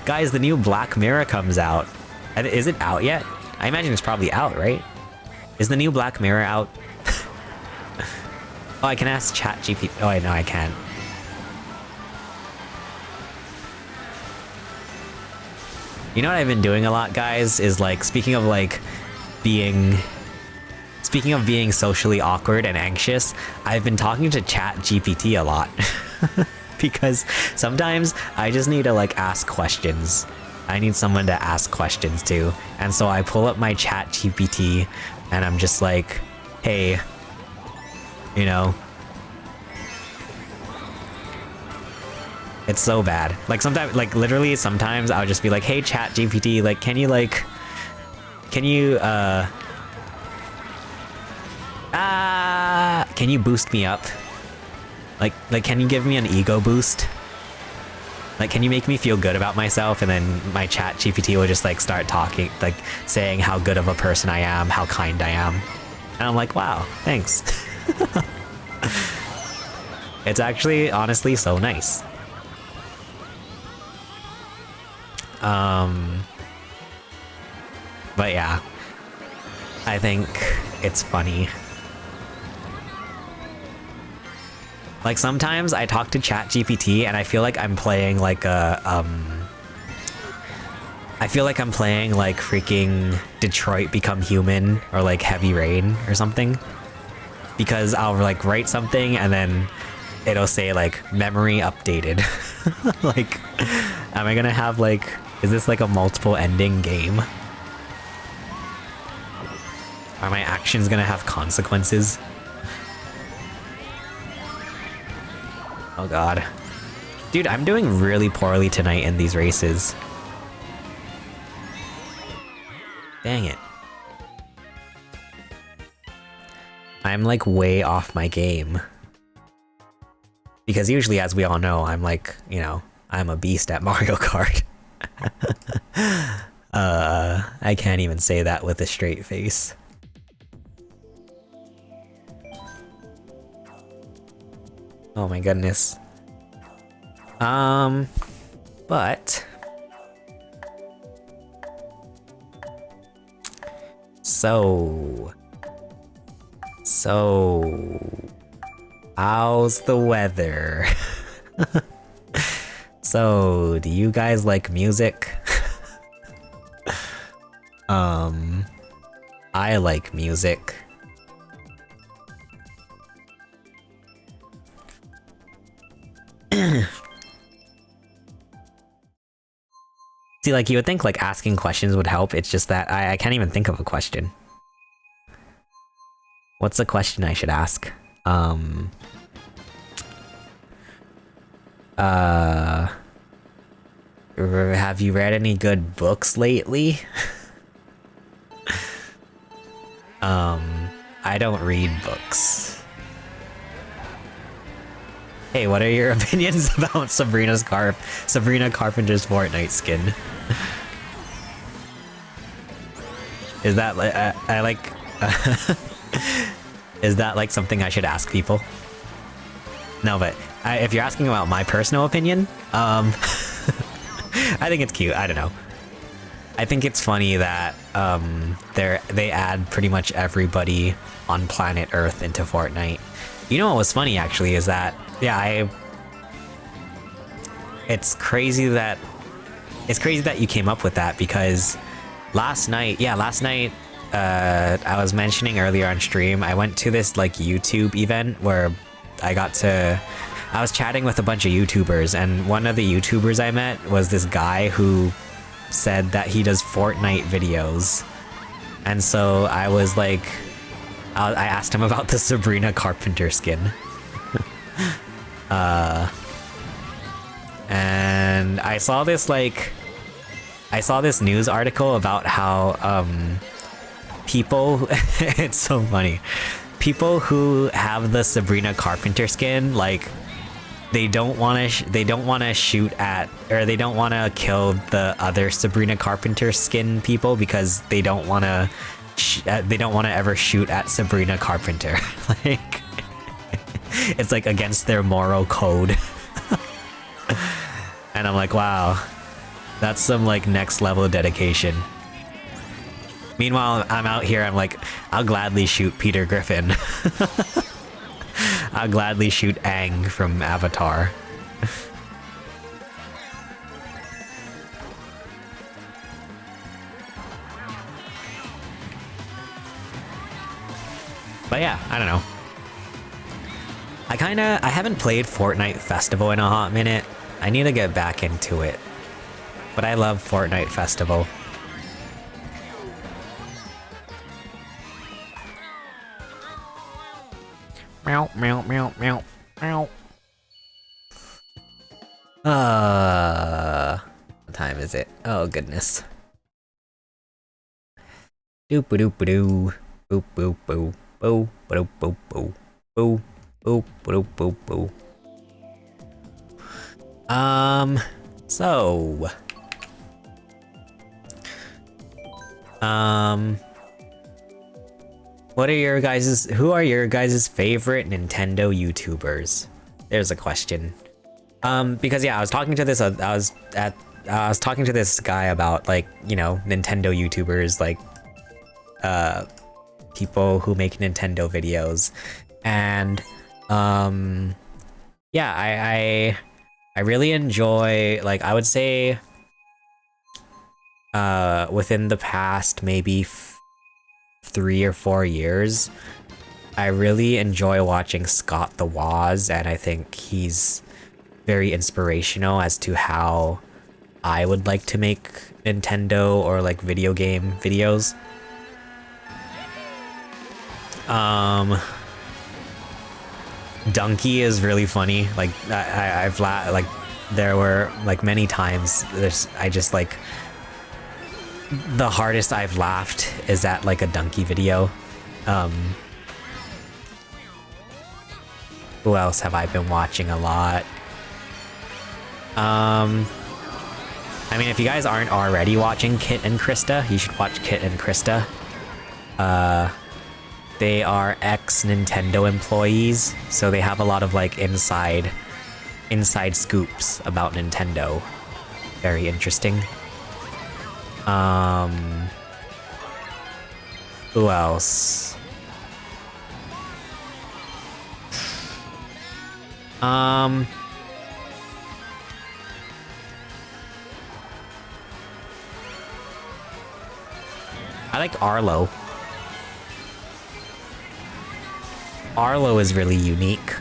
guys, the new Black Mirror comes out. Is it out yet? I imagine it's probably out, right? Is the new Black Mirror out? Oh, I can ask ChatGPT. Oh, no, I can't. You know what I've been doing a lot, guys, is like, speaking of being socially awkward and anxious, I've been talking to ChatGPT a lot. Because sometimes I just need to like ask questions. I need someone to ask questions to. And so I pull up my ChatGPT and I'm just like, hey, you know. It's so bad. Like sometimes, like literally sometimes I'll just be like, hey ChatGPT, like can you can you boost me up? Like can you give me an ego boost? Like can you make me feel good about myself? And then my ChatGPT will just like start talking, like saying how good of a person I am, how kind I am. And I'm like, wow, thanks. It's actually honestly so nice. But yeah, I think it's funny. Like sometimes I talk to ChatGPT and I feel like I'm playing like I feel like I'm playing like freaking Detroit Become Human or like Heavy Rain or something. Because I'll like write something and then it'll say like memory updated. Like, am I gonna have like, is this like a multiple ending game? Are my actions gonna have consequences? Oh god. Dude, I'm doing really poorly tonight in these races. Dang it. I'm like way off my game. Because usually, as we all know, I'm like, you know, I'm a beast at Mario Kart. I can't even say that with a straight face. Oh my goodness. But so how's the weather? So, do you guys like music? I like music. See, like, you would think, like, asking questions would help, it's just that I can't even think of a question. What's the question I should ask? Have you read any good books lately? I don't read books. Hey, what are your opinions about Sabrina Carpenter's Fortnite skin? Is that like I like? Is that like something I should ask people? No, but if you're asking about my personal opinion, I think it's cute. I don't know. I think it's funny that they add pretty much everybody on planet Earth into Fortnite. You know what was funny actually is that it's crazy that you came up with that, because last night I was mentioning earlier on stream, I went to this like YouTube event where I was chatting with a bunch of YouTubers, and one of the YouTubers I met was this guy who said that he does Fortnite videos. And so I was like, I asked him about the Sabrina Carpenter skin. And I saw this news article about how people it's so funny. People who have the Sabrina Carpenter skin, like, they don't want to shoot at, or they don't want to kill the other Sabrina Carpenter skin people because they don't want to ever shoot at Sabrina Carpenter. Like, it's like against their moral code. And I'm like, wow, that's some like next level dedication. Meanwhile, I'm out here, I'm like, I'll gladly shoot Peter Griffin. I'll gladly shoot Aang from Avatar. But yeah, I don't know. I haven't played Fortnite Festival in a hot minute. I need to get back into it. But I love Fortnite Festival. Meow, meow, meow, meow, meow. What time is it? Oh goodness. Doop doop doo. Boop boop boo. Boo boop boop boo. Boo boop boop boop boo. So who are your guys' favorite Nintendo YouTubers? There's a question. Because yeah, I was talking to this guy about, like, you know, Nintendo YouTubers, like people who make Nintendo videos. And yeah, I really enjoy, like, I would say within the past maybe 3 or 4 years, I really enjoy watching Scott the Woz, and I think he's very inspirational as to how I would like to make Nintendo or like video game videos. Donkey is really funny. Like I've like there were like many times I just like, the hardest I've laughed is at like a Donkey video. Who else have I been watching a lot? I mean, if you guys aren't already watching Kit and Krista, you should watch Kit and Krista. They are ex-Nintendo employees, so they have a lot of like inside scoops about Nintendo. Very interesting. Who else? I like Arlo. Arlo is really unique.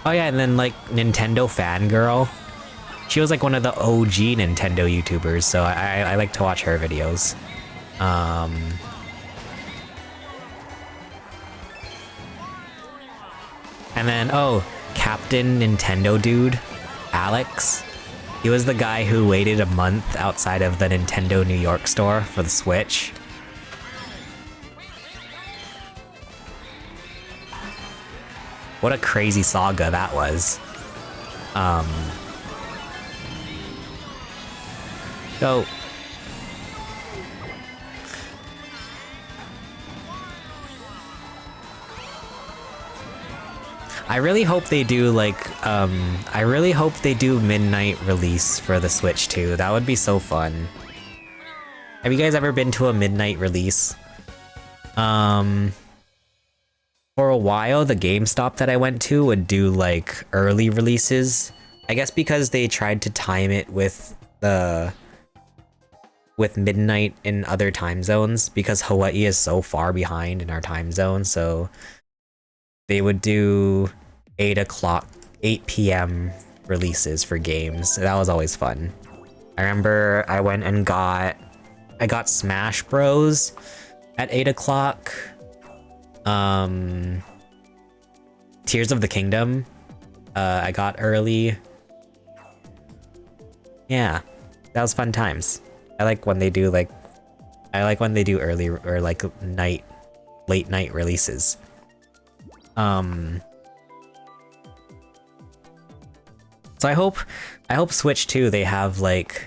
Oh yeah, and then like Nintendo Fangirl. She was like one of the OG Nintendo YouTubers, so I like to watch her videos. And then, oh, Captain Nintendo Dude, Alex. He was the guy who waited a month outside of the Nintendo New York store for the Switch. What a crazy saga that was. So I really hope they do like I really hope they do midnight release for the Switch too. That would be so fun. Have you guys ever been to a midnight release? For a while, the GameStop that I went to would do like early releases. I guess because they tried to time it with midnight in other time zones, because Hawaii is so far behind in our time zone, so they would do 8 p.m. releases for games. That was always fun. I remember I went and I got Smash Bros at 8 o'clock. Tears of the Kingdom, I got early. Yeah, that was fun times. I like when they do early or like late night releases. So I hope Switch 2 they have like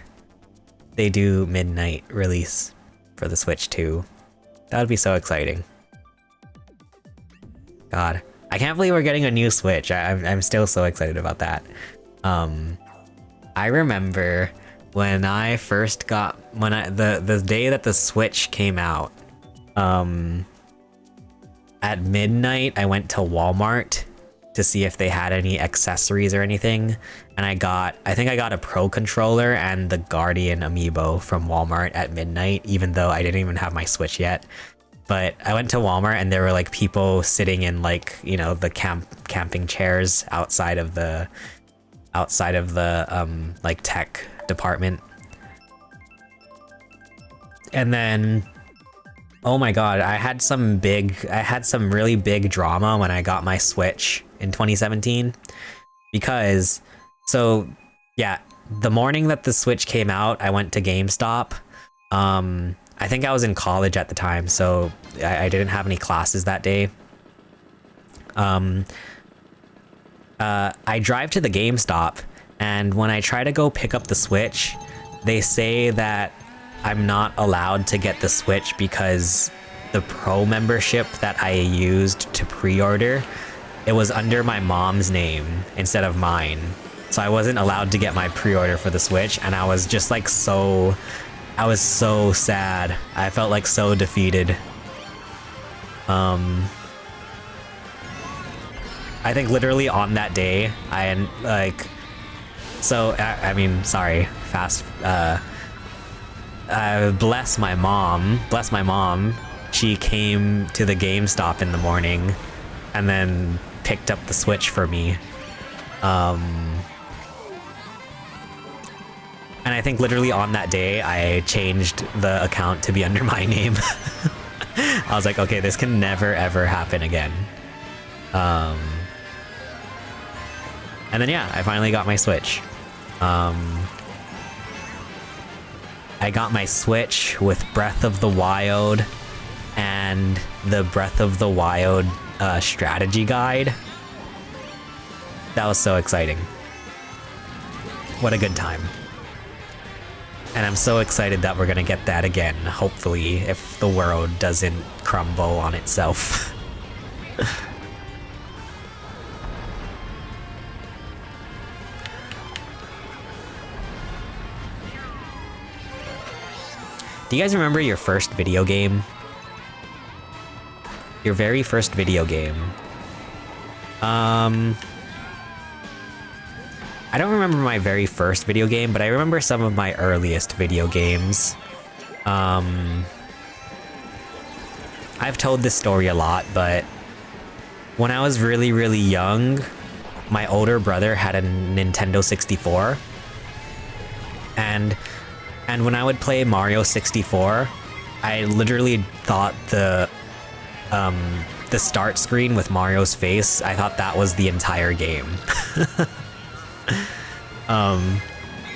they do midnight release for the Switch 2. That would be so exciting. God, I can't believe we're getting a new Switch. I'm still so excited about that. I remember when I first got the day that the Switch came out. At midnight, I went to Walmart to see if they had any accessories or anything, and I think I got a Pro controller and the Guardian amiibo from Walmart at midnight, even though I didn't even have my Switch yet. But I went to Walmart and there were like people sitting in like, you know, the camping chairs outside of the like tech department. And then, oh my god, I had some really big drama when I got my Switch in 2017, because so yeah, the morning that the Switch came out, I went to GameStop. I think I was in college at the time, so I didn't have any classes that day. I drive to the GameStop, and when I try to go pick up the Switch, they say that I'm not allowed to get the Switch because the Pro membership that I used to pre-order, it was under my mom's name instead of mine. So I wasn't allowed to get my pre-order for the Switch, and I was just like I was so sad. I felt like so defeated. I think literally on that day, I mean, sorry, bless my mom. She came to the GameStop in the morning and then picked up the Switch for me. And I think literally on that day, I changed the account to be under my name. I was like, okay, this can never ever happen again. And then yeah, I finally got my Switch. I got my Switch with Breath of the Wild and the Breath of the Wild strategy guide. That was so exciting. What a good time. And I'm so excited that we're gonna get that again, hopefully, if the world doesn't crumble on itself. Do you guys remember your first video game? Your very first video game? I don't remember my very first video game, but I remember some of my earliest video games. I've told this story a lot, but when I was really, really young, my older brother had a Nintendo 64. And when I would play Mario 64, I literally thought the start screen with Mario's face, I thought that was the entire game.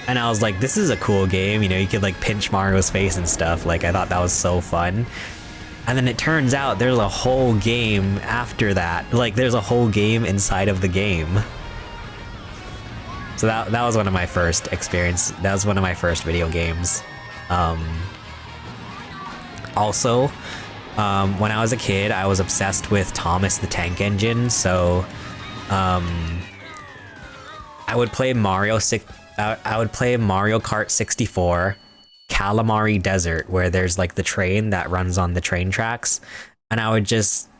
And I was like, this is a cool game, you know, you could like pinch Mario's face and stuff. Like, I thought that was so fun. And then it turns out there's a whole game after that. Like, there's a whole game inside of the game. So that was one of my first experience. That was one of my first video games. Also, when I was a kid, I was obsessed with Thomas the Tank Engine. So, I would play Mario Kart 64, Calamari Desert, where there's like the train that runs on the train tracks, and I would just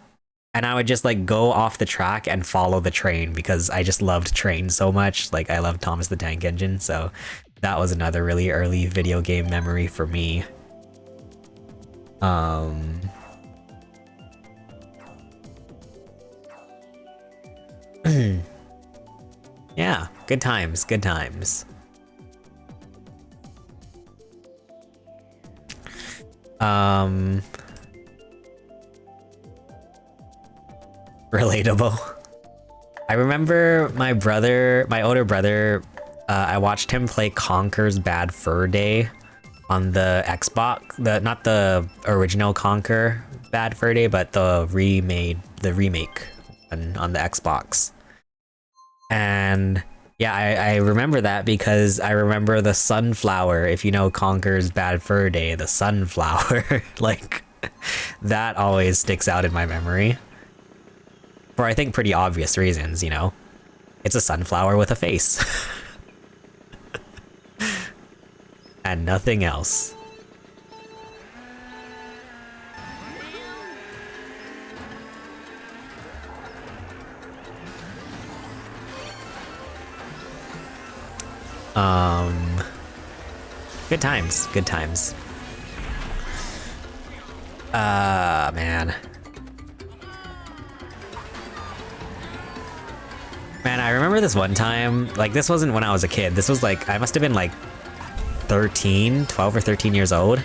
like go off the track and follow the train because I just loved trains so much. Like, I loved Thomas the Tank Engine, so that was another really early video game memory for me. Yeah, good times, good times. Relatable. I remember my older brother, I watched him play Conker's Bad Fur Day on the Xbox, not the original Conker Bad Fur Day, but the remake on the Xbox. And yeah, I remember that because I remember the sunflower. If you know Conker's Bad Fur Day, the sunflower, like, that always sticks out in my memory. For I think pretty obvious reasons, you know? It's a sunflower with a face. And nothing else. Good times, good times. Man. Man, I remember this one time, like, this wasn't when I was a kid, this was like, I must have been like 12 or 13 years old.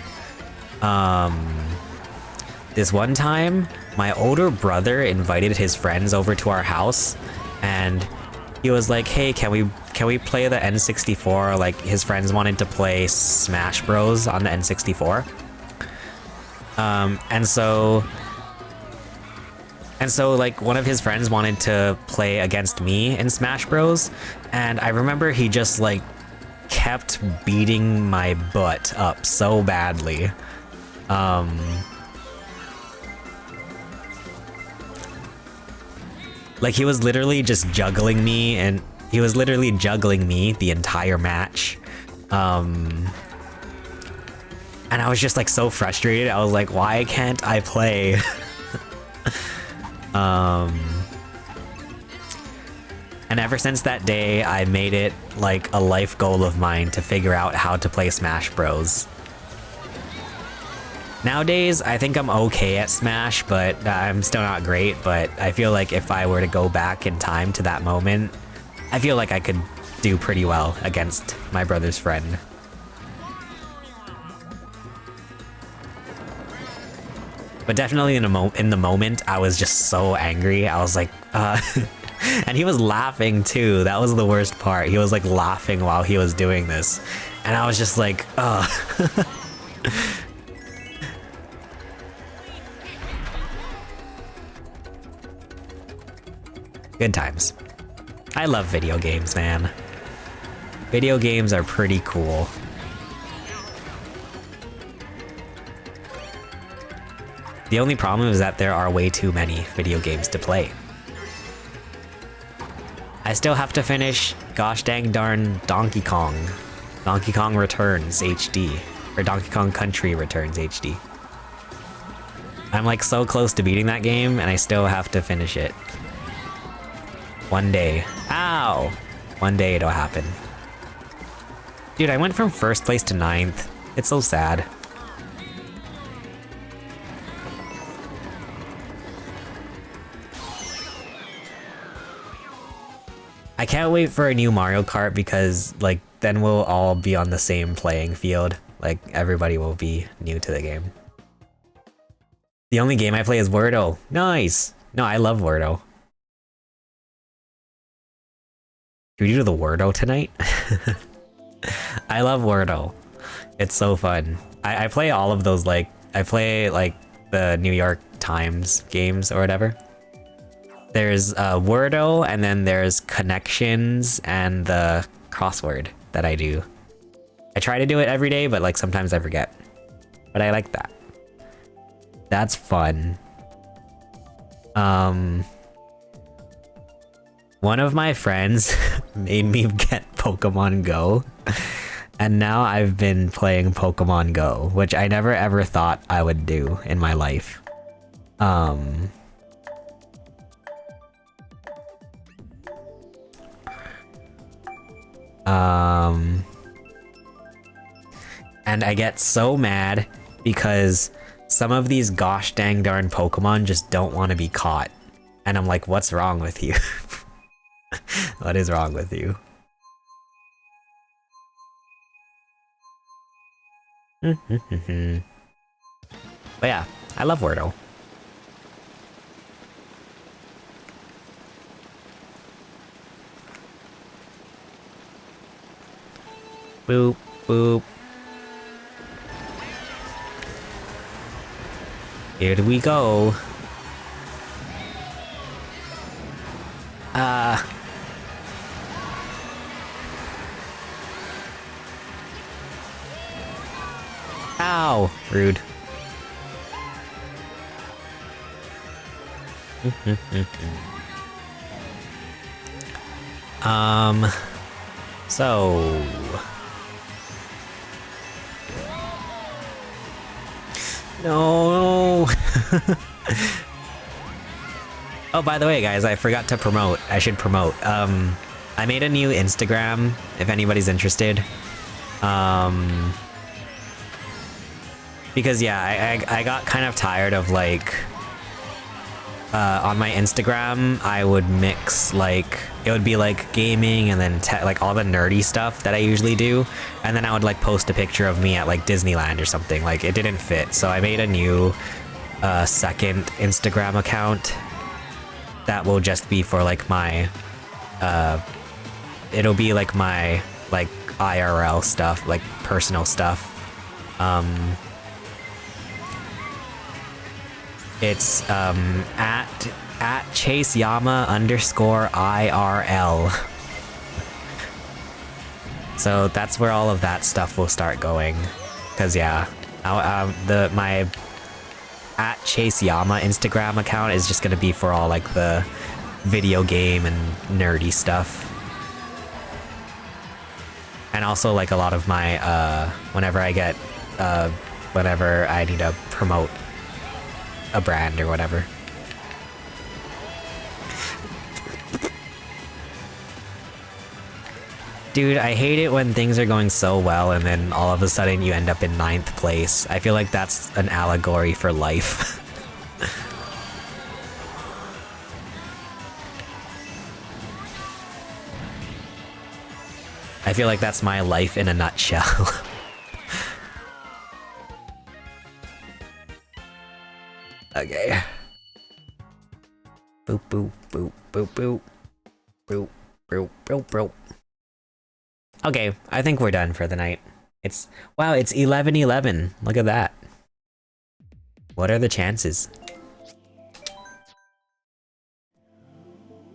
This one time, my older brother invited his friends over to our house, and he was like, hey, can we play the N64? Like, his friends wanted to play Smash Bros on the N64. And so like one of his friends wanted to play against me in Smash Bros, and I remember he just like kept beating my butt up so badly. Like, he was literally just juggling me, and he was literally juggling me the entire match. And I was just like so frustrated. I was like, why can't I play? And ever since that day, I made it like a life goal of mine to figure out how to play Smash Bros. Nowadays, I think I'm okay at Smash, but I'm still not great, but I feel like if I were to go back in time to that moment, I feel like I could do pretty well against my brother's friend. But definitely in the moment, I was just so angry. I was like, and he was laughing too. That was the worst part. He was like laughing while he was doing this. And I was just like, Good times. I love video games, man. Video games are pretty cool. The only problem is that there are way too many video games to play. I still have to finish gosh dang darn Donkey Kong. Donkey Kong Returns HD. Or Donkey Kong Country Returns HD. I'm like so close to beating that game and I still have to finish it. One day. Ow! One day it'll happen. Dude, I went from first place to 9th. It's so sad. I can't wait for a new Mario Kart because, like, then we'll all be on the same playing field. Like, everybody will be new to the game. The only game I play is Wordle. Nice! No, I love Wordle. Should we do the Wordle tonight? I love Wordle. It's so fun. I play all of those, like, I play, like, the New York Times games or whatever. There's Wordle, and then there's Connections and the crossword that I do. I try to do it every day, but like sometimes I forget. But I like that. That's fun. One of my friends made me get Pokemon Go, and now I've been playing Pokemon Go, which I never ever thought I would do in my life. And I get so mad because some of these gosh dang darn Pokemon just don't want to be caught. And I'm like, what's wrong with you? What is wrong with you? But yeah, I love Wordle. Boop, boop. Here we go. Ow! Rude. So... No! Oh, by the way, guys, I forgot to promote. I should promote. I made a new Instagram, if anybody's interested. Because, yeah, I got kind of tired of, like... on my Instagram, I would mix, like... It would be, like, gaming and then, like, all the nerdy stuff that I usually do. And then I would, like, post a picture of me at, like, Disneyland or something. Like, it didn't fit. So I made a new, second Instagram account that will just be for, like, my... it'll be, like, my, like, IRL stuff, like, personal stuff. It's at ChaseYama_IRL. So that's where all of that stuff will start going. Cause yeah, my at ChaseYama Instagram account is just gonna be for all like the video game and nerdy stuff. And also like a lot of my whenever I need to promote a brand or whatever. Dude, I hate it when things are going so well and then all of a sudden you end up in 9th place. I feel like that's an allegory for life. I feel like that's my life in a nutshell. Okay. Boop boop boop boop boop. Boop boop boop boop. Okay, I think we're done for the night. Wow, it's 11:11. Look at that. What are the chances?